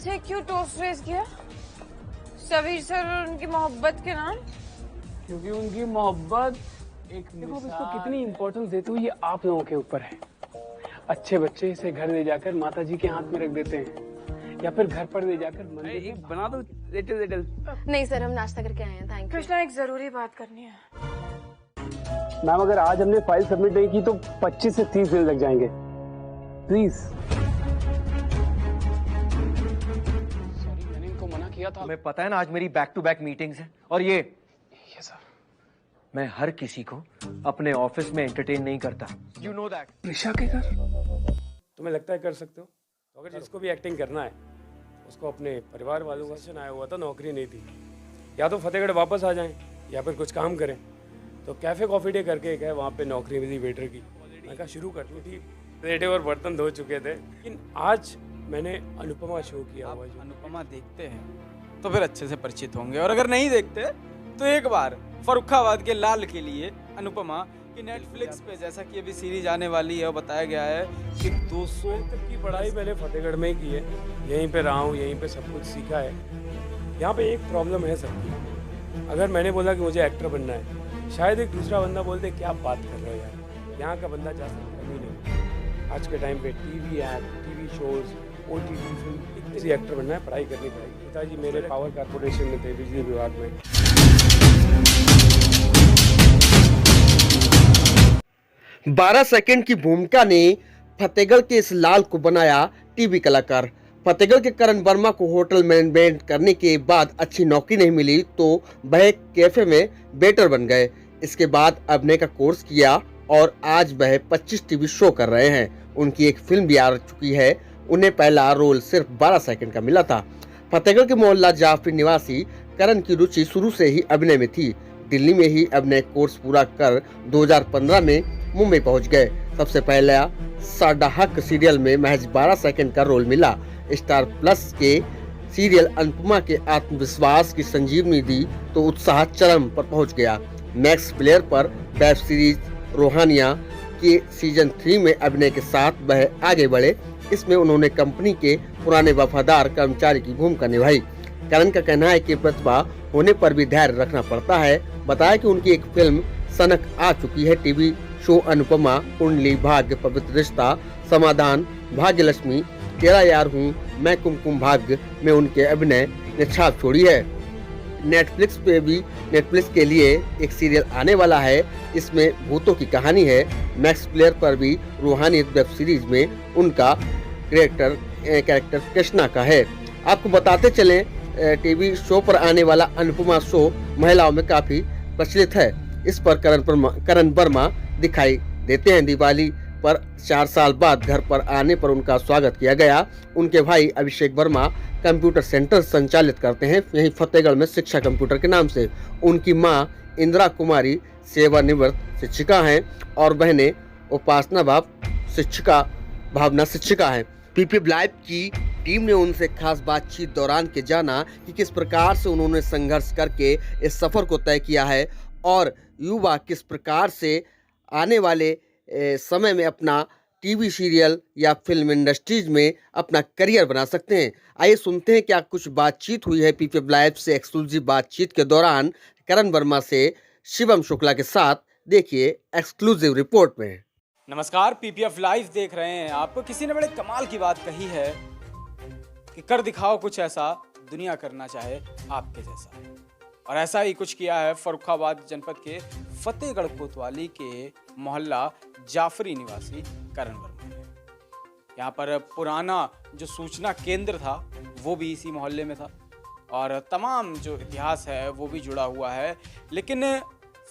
ऐसे क्यों toast race किया सबीर सर और उनकी मोहब्बत के नाम? क्योंकि उनकी मोहब्बत एक देखो अब इसको कितनी इम्पोर्टेंस देते हो ये आप लोगों के ऊपर है। अच्छे बच्चे इसे घर ले जाकर माता जी के हाथ में रख देते हैं या फिर घर पर ले जाकर मंदिर में बना दो लिटिल। नहीं सर, हम नाश्ता करके आए हैं, थैंक यू। कृष्णा एक जरूरी बात करनी है। मैम अगर आज हमने फाइल सबमिट नहीं की तो 25 से 30 दिन लग जाएंगे, प्लीज। सॉरी, मैंने इनको मना किया था। तुम्हें पता है ना आज मेरी बैक टू बैक मीटिंग्स हैं और ये सर, मैं हर किसी को अपने ऑफिस में एंटरटेन नहीं करता, यू नो दैट। प्रिशा के घर तुम्हें लगता है कर सकते हो? तो अगर जिसको भी एक्टिंग करना है उसको अपने परिवार वालों का सुनाया हुआ था, नौकरी नहीं थी, या तो फतेहगढ़ वापस आ जाएं या फिर कुछ काम करें। तो कैफ़े कॉफ़ी डे करके एक है, वहाँ पे नौकरी मिली वेटर की। मैं कहा शुरू कर दूँ थी, प्लेटें और बर्तन धो चुके थे, लेकिन आज मैंने अनुपमा शो किया हुआ। अनुपमा देखते हैं तो फिर अच्छे से परिचित होंगे, और अगर नहीं देखते तो एक बार फर्रुखाबाद के लाल के लिए अनुपमा कि नेटफ्लिक्स पे जैसा कि अभी सीरीज आने वाली है और बताया गया है कि 200 तक की पढ़ाई मैंने फतेहगढ़ में ही की है, यहीं पे रहा हूँ, यहीं पे सब कुछ सीखा है। यहाँ पे एक प्रॉब्लम है सबकी, अगर मैंने बोला कि मुझे एक्टर बनना है, शायद एक दूसरा बंदा बोलते क्या बात कर रहे हो यार, यहाँ का बंदा जा सकता कभी नहीं। आज के टाइम पे TV act, TV shows, OTT film, किसी एक्टर बनना है पढ़ाई करनी पड़ेगी। पिताजी मेरे पावर कारपोरेशन में थे, बिजली विभाग में। 12 सेकंड की भूमिका ने फतेहगढ़ के इस लाल को बनाया टीवी कलाकार। फतेहगढ़ के करण वर्मा को होटल मैनेजमेंट करने के बाद अच्छी नौकरी नहीं मिली तो वह कैफे में वेटर बन गए। इसके बाद अभिनय का कोर्स किया और आज वह 25 टीवी शो कर रहे हैं। उनकी एक फिल्म भी आ चुकी है। उन्हें पहला रोल सिर्फ 12 सेकंड का मिला था। फतेहगढ़ के मोहल्ला जाफरी निवासी करण की रुचि शुरू से ही अभिनय में थी। दिल्ली में ही अभिनय कोर्स पूरा कर 2015 में मुंबई पहुंच गए। सबसे पहला साडा हक सीरियल में महज 12 सेकंड का रोल मिला। स्टार प्लस के सीरियल अनुपमा के आत्मविश्वास की संजीवनी दी तो उत्साह चरम पर पहुंच गया। मैक्स प्लेयर पर वेब सीरीज रोहानिया के सीजन 3 में अभिनय के साथ वह आगे बढ़े। इसमें उन्होंने कंपनी के पुराने वफादार कर्मचारी की भूमिका निभाई। करण का कहना है कि प्रतिभा होने पर भी धैर्य रखना पड़ता है। बताया कि उनकी एक फिल्म सनक आ चुकी है। टीवी शो अनुपमा, कुंडली, भाग्य, पवित्र रिश्ता, समाधान, भाग्यलक्ष्मी, तेरा यार हूँ, मैं कुमकुम भाग्य में उनके अभिनय ने छाप छोड़ी है। नेटफ्लिक्स के लिए एक सीरियल आने वाला है। इसमें भूतों की कहानी है। मैक्स प्लेयर पर भी रूहानियत वेब सीरीज में उनका कैरेक्टर कृष्णा का है। आपको बताते चलें, टीवी शो पर आने वाला अनुपमा शो महिलाओं में काफी प्रचलित है। इस पर करण वर्मा दिखाई देते हैं। दिवाली पर 4 साल बाद घर पर आने पर उनका स्वागत किया गया। उनके भाई अभिषेक वर्मा कंप्यूटर सेंटर संचालित करते हैं, यहीं फतेहगढ़ में शिक्षा कंप्यूटर के नाम से। उनकी मां इंदिरा कुमारी सेवानिवृत्त शिक्षिका हैं और बहनें उपासना भावना शिक्षिका हैं। पीपीएफ लाइव की टीम ने उनसे खास बातचीत दौरान के जाना कि किस प्रकार से उन्होंने संघर्ष करके इस सफर को तय किया है और युवा किस प्रकार से आने वाले समय में अपना टीवी सीरियल या फिल्म इंडस्ट्रीज में अपना करियर बना सकते हैं। आइए सुनते हैं क्या कुछ बातचीत हुई है पीपीएफ लाइव से एक्सक्लूसिव बातचीत के दौरान करण वर्मा से शिवम शुक्ला के साथ। देखिए एक्सक्लूसिव रिपोर्ट में। नमस्कार, पीपीएफ लाइव देख रहे हैं आप। किसी ने बड़े कमाल की बात कही है कि कर दिखाओ कुछ ऐसा दुनिया करना चाहे आपके जैसा, और ऐसा ही कुछ किया है फर्रुखाबाद जनपद के फतेहगढ़ कोतवाली के मोहल्ला जाफरी निवासी करण वर्मा ने। यहाँ पर पुराना जो सूचना केंद्र था वो भी इसी मोहल्ले में था और तमाम जो इतिहास है वो भी जुड़ा हुआ है। लेकिन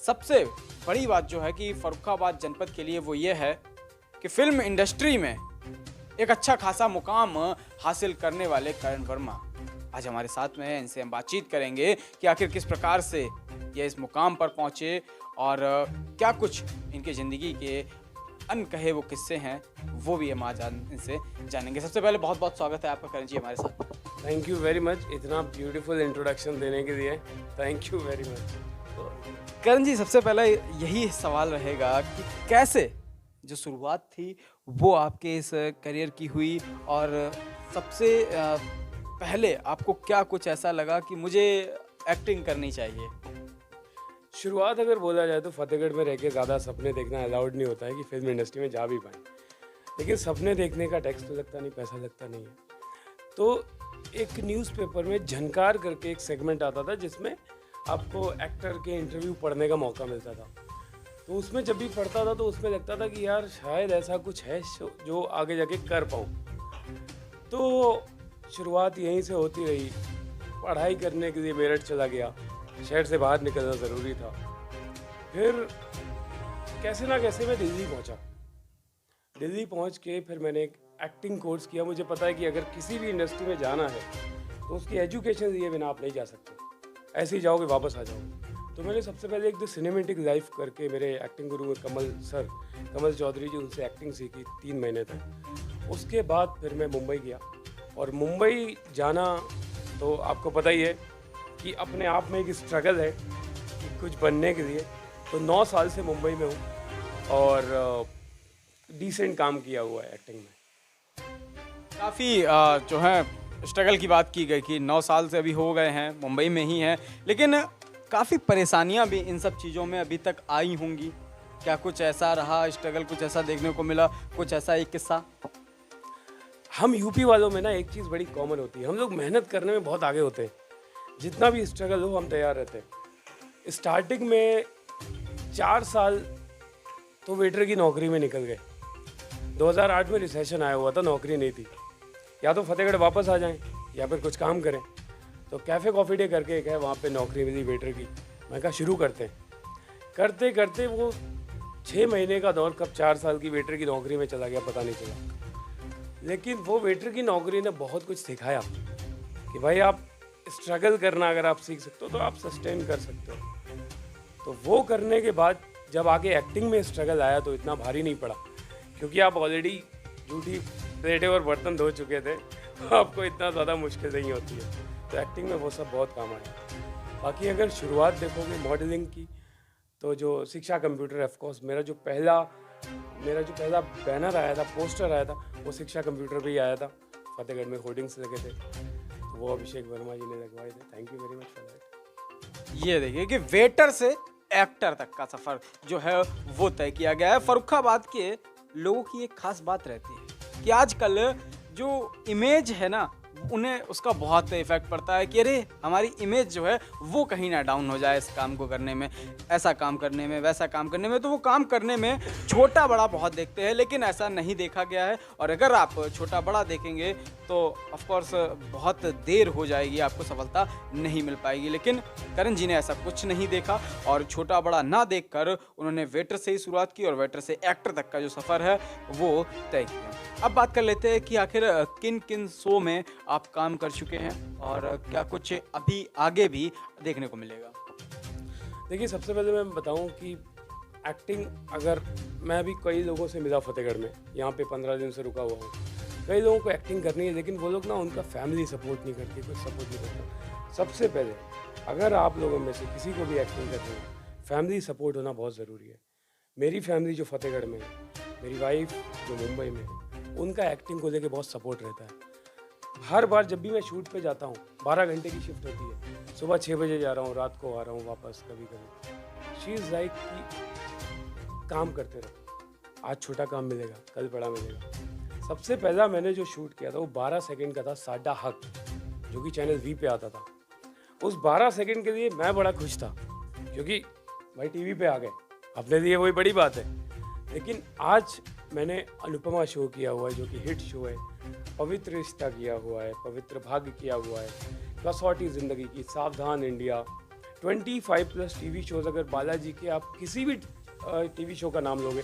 सबसे बड़ी बात जो है कि फर्रुखाबाद जनपद के लिए वो ये है कि फिल्म इंडस्ट्री में एक अच्छा खासा मुकाम हासिल करने वाले करण वर्मा आज हमारे साथ में है। इनसे हम बातचीत करेंगे कि आखिर किस प्रकार से ये इस मुकाम पर पहुंचे और क्या कुछ इनके ज़िंदगी के अनकहे वो किस्से हैं वो भी हम आज इनसे जानेंगे। सबसे पहले बहुत बहुत स्वागत है आपका करण जी हमारे साथ। थैंक यू वेरी मच, इतना ब्यूटीफुल इंट्रोडक्शन देने के लिए थैंक यू वेरी मच। करण जी, सबसे पहले यही सवाल रहेगा कि कैसे जो शुरुआत थी वो आपके इस करियर की हुई और सबसे पहले आपको क्या कुछ ऐसा लगा कि मुझे एक्टिंग करनी चाहिए? शुरुआत अगर बोला जाए तो फतेहगढ़ में रह के ज़्यादा सपने देखना अलाउड नहीं होता है कि फिल्म इंडस्ट्री में जा भी पाए, लेकिन सपने देखने का टैक्स तो लगता नहीं, पैसा लगता नहीं है। तो एक न्यूज़पेपर में झनकार करके एक सेगमेंट आता था जिसमें आपको एक्टर के इंटरव्यू पढ़ने का मौका मिलता था। तो उसमें जब भी पढ़ता था तो उसमें लगता था कि यार शायद ऐसा कुछ है जो आगे जाके कर पाऊँ। तो शुरुआत यहीं से होती रही। पढ़ाई करने के लिए मेरठ चला गया, शहर से बाहर निकलना ज़रूरी था। फिर कैसे ना कैसे मैं दिल्ली पहुंचा। दिल्ली पहुंच के फिर मैंने एक एक्टिंग कोर्स किया। मुझे पता है कि अगर किसी भी इंडस्ट्री में जाना है तो उसकी एजुकेशन दिए बिना आप नहीं जा सकते, ऐसे ही जाओगे वापस आ जाओगे। तो मैंने सबसे पहले एक द सिनेमेटिक लाइफ करके मेरे एक्टिंग गुरु कमल चौधरी जी, उनसे एक्टिंग सीखी 3 महीने तक। उसके बाद फिर मैं मुंबई गया, और मुंबई जाना तो आपको पता ही है कि अपने आप में एक स्ट्रगल है कि कुछ बनने के लिए। तो 9 साल से मुंबई में हूँ और डिसेंट काम किया हुआ है एक्टिंग में। काफ़ी जो है स्ट्रगल की बात की गई कि 9 साल से अभी हो गए हैं, मुंबई में ही हैं, लेकिन काफ़ी परेशानियां भी इन सब चीज़ों में अभी तक आई होंगी। क्या कुछ ऐसा रहा स्ट्रगल, कुछ ऐसा देखने को मिला, कुछ ऐसा एक किस्सा? हम यूपी वालों में ना एक चीज़ बड़ी कॉमन होती है, हम लोग मेहनत करने में बहुत आगे होते हैं। जितना भी स्ट्रगल हो हम तैयार रहते हैं। स्टार्टिंग में 4 साल तो वेटर की नौकरी में निकल गए। 2008 में रिसेशन आया हुआ था, नौकरी नहीं थी। या तो फतेहगढ़ वापस आ जाएं या फिर कुछ काम करें। तो कैफ़े कॉफ़ी डे करके एक है, वहाँ पे नौकरी मिली वेटर की। मैं कहा शुरू करते हैं। करते करते वो 6 महीने का दौर कब 4 साल की वेटर की नौकरी में चला गया पता नहीं चला। लेकिन वो वेटर की नौकरी ने बहुत कुछ सिखाया कि भाई आप स्ट्रगल करना अगर आप सीख सकते हो तो आप सस्टेन कर सकते हो। तो वो करने के बाद जब आगे एक्टिंग में स्ट्रगल आया तो इतना भारी नहीं पड़ा, क्योंकि आप ऑलरेडी झूठी प्लेटें और बर्तन धो चुके थे, तो आपको इतना ज़्यादा मुश्किल नहीं होती है। तो एक्टिंग में वो सब बहुत काम आया। बाकी अगर शुरुआत देखोगे मॉडलिंग की, तो जो शिक्षा कंप्यूटर, ऑफकोर्स मेरा जो पहला बैनर आया था, पोस्टर आया था, वो शिक्षा कंप्यूटर पे ही आया था। फतेहगढ़ में होर्डिंग्स लगे थे, तो वो अभिषेक वर्मा जी ने लगवाए थे। Thank you very much for that. ये देखिए कि वेटर से एक्टर तक का सफ़र जो है वो तय किया गया है। फर्रुखाबाद के लोगों की एक खास बात रहती है कि आजकल जो इमेज है ना, उन्हें उसका बहुत इफेक्ट पड़ता है कि अरे हमारी इमेज जो है वो कहीं ना डाउन हो जाए इस काम को करने में, ऐसा काम करने में, वैसा काम करने में। तो वो काम करने में छोटा बड़ा बहुत देखते हैं, लेकिन ऐसा नहीं देखा गया है। और अगर आप छोटा बड़ा देखेंगे तो ऑफ कोर्स बहुत देर हो जाएगी, आपको सफलता नहीं मिल पाएगी। लेकिन करण जी ने ऐसा कुछ नहीं देखा और छोटा बड़ा ना देखकर उन्होंने वेटर से ही शुरुआत की और वेटर से एक्टर तक का जो सफ़र है वो तय किया। अब बात कर लेते हैं कि आखिर किन किन शो में आप काम कर चुके हैं और क्या कुछ अभी आगे भी देखने को मिलेगा। देखिए, सबसे पहले मैं बताऊं कि एक्टिंग, अगर मैं अभी कई लोगों से मिला फतेहगढ़ में, यहाँ पे 15 दिन से रुका हुआ हूँ। कई लोगों को एक्टिंग करनी है, लेकिन वो लोग ना, उनका फैमिली सपोर्ट नहीं करती, कुछ सपोर्ट नहीं करता। सबसे पहले अगर आप लोगों में से किसी को भी एक्टिंग करनी है, फैमिली सपोर्ट होना बहुत ज़रूरी है। मेरी फैमिली जो फतेहगढ़ में है, मेरी वाइफ जो मुंबई में है, उनका एक्टिंग को लेके बहुत सपोर्ट रहता है। हर बार जब भी मैं शूट पे जाता हूँ, 12 घंटे की शिफ्ट होती है, सुबह 6 बजे जा रहा हूँ, रात को आ रहा हूँ वापस कभी कभी। शी इज़ लाइक कि काम करते रहो, आज छोटा काम मिलेगा, कल बड़ा मिलेगा। सबसे पहला मैंने जो शूट किया था वो 12 सेकंड का था, साडा हक, जो कि चैनल वी पे आता था। उस 12 सेकंड के लिए मैं बड़ा खुश था, क्योंकि भाई टीवी पे आ गए, अपने लिए वही बड़ी बात है। लेकिन आज मैंने अनुपमा शो किया हुआ है, जो कि हिट शो है। पवित्र रिश्ता किया हुआ है, पवित्र भाग्य किया हुआ है, कसौटी ज़िंदगी की, सावधान इंडिया, 25+ टीवी शोज़। अगर बालाजी के आप किसी भी टीवी शो का नाम लोगे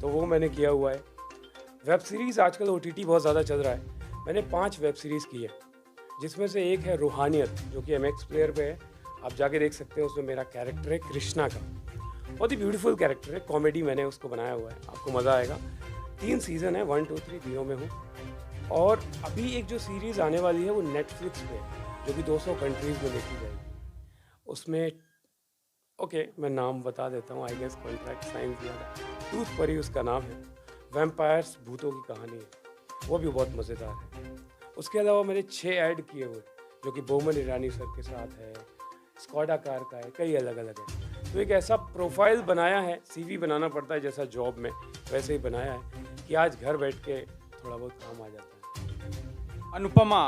तो वो मैंने किया हुआ है। वेब सीरीज़ आजकल OTT बहुत ज़्यादा चल रहा है, मैंने 5 वेब सीरीज़ की है, जिसमें से एक है रूहानियत, जो कि MX प्लेयर पे है, आप जाके देख सकते हैं। उसमें मेरा कैरेक्टर है कृष्णा का, बहुत ही ब्यूटीफुल कैरेक्टर है, कॉमेडी मैंने उसको बनाया हुआ है, आपको मज़ा आएगा। 3 सीज़न है, 1, 2, 3 तीनों में हूँ। और अभी एक जो सीरीज़ आने वाली है वो नेटफ्लिक्स पे, जो कि 200 कंट्रीज़ में देखी जाएगी। उसमें मैं नाम बता देता हूँ, आई गेस कॉन्ट्रैक्ट साइन किया था, टूथ परी उसका नाम है। वैम्पायर्स, भूतों की कहानी है, वो भी बहुत मज़ेदार है। उसके अलावा मैंने 6 ऐड किए हुए, जो कि बोमन ईरानी सर के साथ है, स्कॉडा कार का है, कई अलग अलग है। तो एक ऐसा प्रोफाइल बनाया है, सीवी बनाना पड़ता है जैसा जॉब में, वैसे ही बनाया है कि आज घर बैठ के थोड़ा बहुत काम आ जाता है। अनुपमा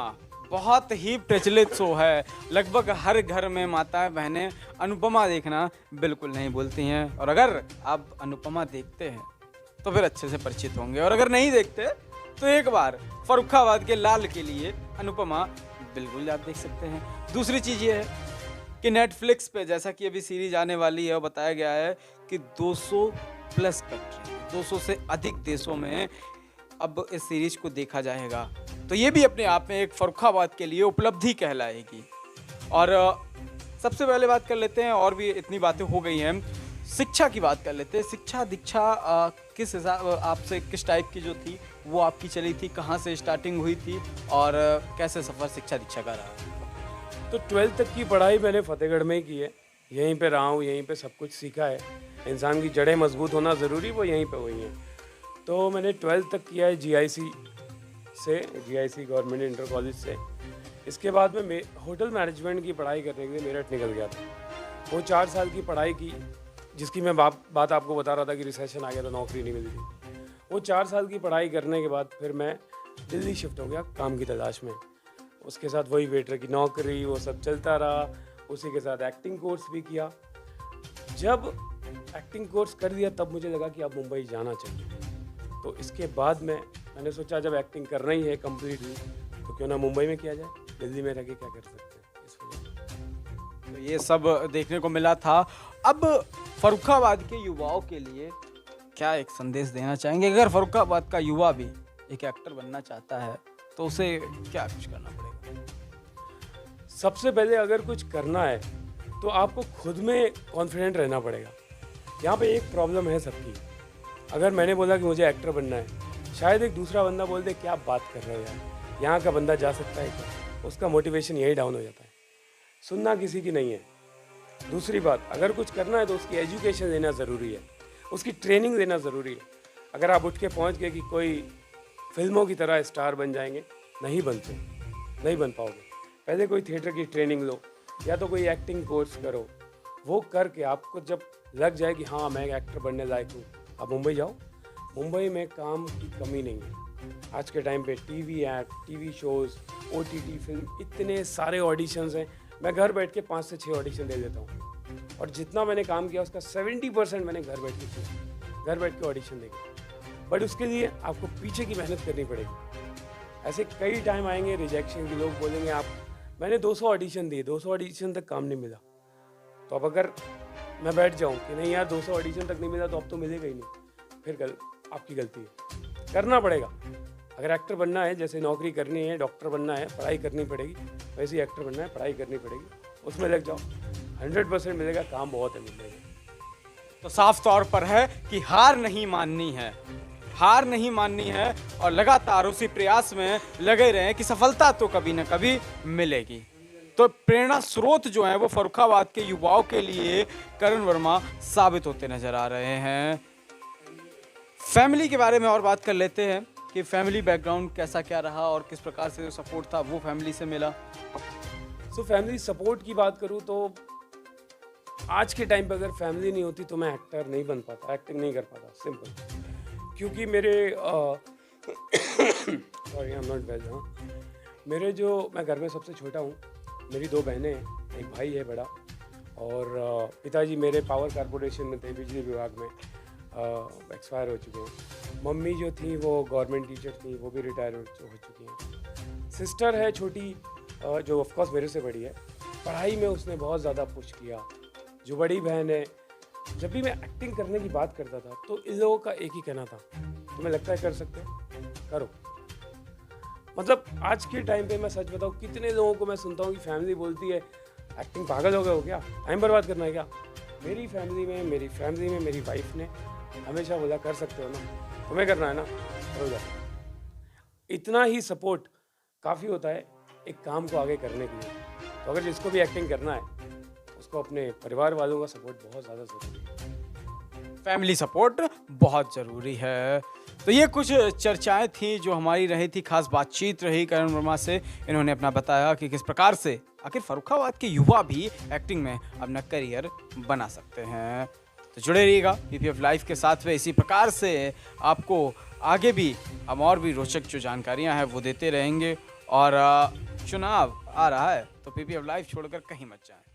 बहुत ही प्रचलित शो है, लगभग हर घर में माताएं बहनें अनुपमा देखना बिल्कुल नहीं भूलती हैं। और अगर आप अनुपमा देखते हैं तो फिर अच्छे से परिचित होंगे, और अगर नहीं देखते तो एक बार फर्रुखाबाद के लाल के लिए अनुपमा बिल्कुल आप देख सकते हैं। दूसरी चीज़ ये है कि नेटफ्लिक्स पे जैसा कि अभी सीरीज आने वाली है, और बताया गया है कि 200 प्लस कंट्री, 200 से अधिक देशों में अब इस सीरीज को देखा जाएगा। तो ये भी अपने आप में एक फर्रुखाबाद के लिए उपलब्धि कहलाएगी। और सबसे पहले बात कर लेते हैं, और भी इतनी बातें हो गई हैं, शिक्षा की बात कर लेते हैं। शिक्षा दीक्षा किस हिसाब आपसे किस टाइप की जो थी वो आपकी चली थी, कहाँ से स्टार्टिंग हुई थी और कैसे सफ़र शिक्षा दीक्षा का रहा? तो 12th तक की पढ़ाई मैंने फतेहगढ़ में ही की है, यहीं पे रहा हूँ, यहीं पे सब कुछ सीखा है। इंसान की जड़ें मजबूत होना ज़रूरी, वो यहीं पे हुई हैं। तो मैंने 12th तक किया है GIC से, GIC गवर्नमेंट इंटर कॉलेज से। इसके बाद में होटल मैनेजमेंट की पढ़ाई करने के लिए मेरठ निकल गया था। वो 4 साल की पढ़ाई की, जिसकी मैं बात आपको बता रहा था कि रिसेशन आ गया तो नौकरी नहीं मिली थी। वो 4 साल की पढ़ाई करने के बाद फिर मैं दिल्ली शिफ्ट हो गया काम की तलाश में। उसके साथ वही वेटर की नौकरी, वो सब चलता रहा। उसी के साथ एक्टिंग कोर्स भी किया। जब एक्टिंग कोर्स कर दिया तब मुझे लगा कि अब मुंबई जाना चाहिए। तो इसके बाद मैंने सोचा जब एक्टिंग करना ही है कम्प्लीटली तो क्यों ना मुंबई में किया जाए, दिल्ली में रह के क्या कर सकते हैं, इस वजह। तो ये सब देखने को मिला था। अब फर्रुखाबाद के युवाओं के लिए क्या एक संदेश देना चाहेंगे? अगर फर्रुखाबाद का युवा भी एक एक्टर बनना चाहता है तो उसे क्या कुछ करना पड़ेगा? सबसे पहले अगर कुछ करना है तो आपको खुद में कॉन्फिडेंट रहना पड़ेगा। यहाँ पे एक प्रॉब्लम है सबकी। अगर मैंने बोला कि मुझे एक्टर बनना है, शायद एक दूसरा बंदा बोल दे क्या बात कर रहे हो यार, यहाँ का बंदा जा सकता है क्या? उसका मोटिवेशन यही डाउन हो जाता है। सुनना किसी की नहीं है। दूसरी बात, अगर कुछ करना है तो उसकी एजुकेशन लेना ज़रूरी है, उसकी ट्रेनिंग लेना ज़रूरी है। अगर आप उठ के पहुँच गए कि कोई फिल्मों की तरह स्टार बन जाएंगे, नहीं बनते, नहीं बन पाओगे। पहले कोई थिएटर की ट्रेनिंग लो या तो कोई एक्टिंग कोर्स करो। वो करके आपको जब लग जाए कि हाँ मैं एक्टर बनने लायक हूँ, आप मुंबई जाओ। मुंबई में काम की कमी नहीं है। आज के टाइम पे TV add, TV shows, OTT film, इतने सारे ऑडिशंस हैं। मैं घर बैठ के 5 से 6 ऑडिशन दे देता हूँ, और जितना मैंने काम किया उसका 70% मैंने घर बैठ के किया, घर बैठ के ऑडिशन देके। बट उसके लिए आपको पीछे की मेहनत करनी पड़ेगी। ऐसे कई टाइम आएंगे रिजेक्शन के, लोग बोलेंगे आप मैंने 200 ऑडिशन दिए, 200 ऑडिशन तक काम नहीं मिला। तो अब अगर मैं बैठ जाऊँ कि नहीं यार 200 ऑडिशन तक नहीं मिला तो अब तो मिलेगा ही नहीं, फिर आपकी गलती है। करना पड़ेगा। अगर एक्टर बनना है, जैसे नौकरी करनी है, डॉक्टर बनना है, पढ़ाई करनी पड़ेगी, वैसे ही एक्टर बनना है, पढ़ाई करनी पड़ेगी, उसमें लग जाओ, 100% मिलेगा। काम बहुत है मिलेगा। तो साफ तौर पर है कि हार नहीं माननी है, हार नहीं माननी है, और लगातार उसी प्रयास में लगे रहें कि सफलता तो कभी ना कभी मिलेगी। तो प्रेरणा स्रोत जो है वो फर्रुखाबाद के युवाओं के लिए करण वर्मा साबित होते नजर आ रहे हैं। फैमिली के बारे में और बात कर लेते हैं कि फैमिली बैकग्राउंड कैसा क्या रहा और किस प्रकार से जो सपोर्ट था वो फैमिली से मिला। फैमिली सपोर्ट की बात करूँ तो आज के टाइम पे अगर फैमिली नहीं होती तो मैं एक्टर नहीं बन पाता, एक्टिंग नहीं कर पाता, सिंपल। क्योंकि मेरे sorry I am not well, मेरे जो मैं घर में सबसे छोटा हूँ, मेरी 2 बहनें हैं, एक भाई है बड़ा, और पिताजी मेरे पावर कारपोरेशन में थे, बिजली विभाग में, एक्सपायर हो चुके हैं। मम्मी जो थी वो गवर्नमेंट टीचर थी, वो भी रिटायर हो चुकी हैं। सिस्टर है छोटी, जो ऑफकोर्स मेरे से बड़ी है, पढ़ाई में उसने बहुत ज़्यादा पुश किया। जो बड़ी बहन है, जब भी मैं एक्टिंग करने की बात करता था तो इन लोगों का एक ही कहना था, तुम्हें लगता है कर सकते हो, करो। मतलब आज के टाइम पे मैं सच बताऊँ, कितने लोगों को मैं सुनता हूँ कि फैमिली बोलती है एक्टिंग पागल हो गए हो क्या, टाइम बर्बाद करना है क्या। मेरी फैमिली में मेरी वाइफ ने हमेशा बोला कर सकते हो ना, तुम्हें करना है ना, करो जा। इतना ही सपोर्ट काफ़ी होता है एक काम को आगे करने के लिए। तो अगर जिसको भी एक्टिंग करना है उसको अपने परिवार वालों का सपोर्ट बहुत ज़्यादा ज़रूरी है। फैमिली सपोर्ट बहुत ज़रूरी है। तो ये कुछ चर्चाएं थी जो हमारी रही थी, खास बातचीत रही करण वर्मा से। इन्होंने अपना बताया कि किस प्रकार से आखिर फर्रुखाबाद के युवा भी एक्टिंग में अपना करियर बना सकते हैं। तो जुड़े रहिएगा पीपीएफ लाइव के साथ में। इसी प्रकार से आपको आगे भी हम और भी रोचक जो जानकारियां हैं वो देते रहेंगे। और चुनाव आ रहा है तो पीपीएफ लाइव छोड़कर कहीं मत जाएं।